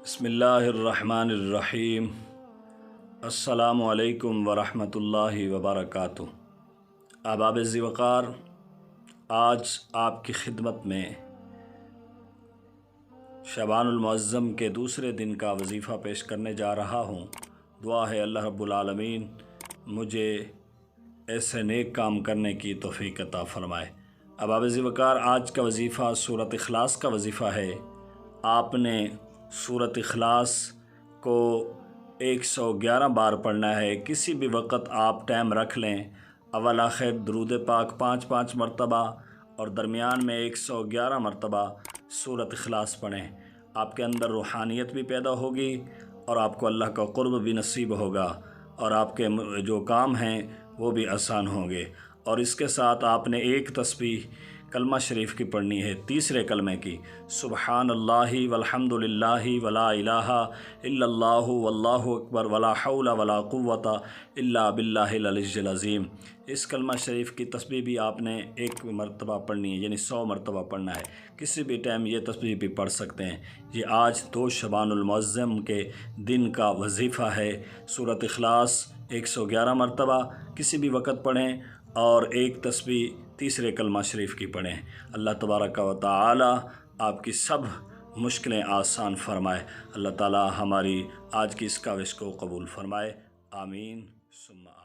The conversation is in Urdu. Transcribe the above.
بسم اللہ الرحمن الرحیم۔ السلام علیکم ورحمۃ اللہ وبرکاتہ۔ احباب ذی وقار، آج آپ کی خدمت میں شعبان المعظم کے دوسرے دن کا وظیفہ پیش کرنے جا رہا ہوں۔ دعا ہے اللہ رب العالمین مجھے ایسے نیک کام کرنے کی توفیق عطا فرمائے۔ احباب ذی وقار، آج کا وظیفہ سورۃ اخلاص کا وظیفہ ہے۔ آپ نے سورۃ اخلاص کو 111 بار پڑھنا ہے۔ کسی بھی وقت آپ ٹائم رکھ لیں، اول آخر درود پاک 5 مرتبہ اور درمیان میں 111 مرتبہ سورۃ اخلاص پڑھیں۔ آپ کے اندر روحانیت بھی پیدا ہوگی اور آپ کو اللہ کا قرب بھی نصیب ہوگا، اور آپ کے جو کام ہیں وہ بھی آسان ہوں گے۔ اور اس کے ساتھ آپ نے ایک تسبیح کلمہ شریف کی پڑھنی ہے، تیسرے کلمے کی، سبحان اللہ والحمد للہ ولا الہ الا اللہ واللہ اکبر ولا حول ولا قوت الا باللہ العلی العظیم۔ اس کلمہ شریف کی تسبیح بھی آپ نے ایک مرتبہ پڑھنی ہے، یعنی 100 مرتبہ پڑھنا ہے۔ کسی بھی ٹائم یہ تسبیح بھی پڑھ سکتے ہیں۔ یہ آج 2 شعبان المعظم کے دن کا وظیفہ ہے۔ سورۃ اخلاص 111 مرتبہ کسی بھی وقت پڑھیں اور ایک تسبیح تیسرے کلمہ شریف کی پڑھیں۔ اللہ تبارک و تعالی آپ کی سب مشکلیں آسان فرمائے۔ اللہ تعالی ہماری آج کی اس کاوش کو قبول فرمائے، آمین ثم آمین۔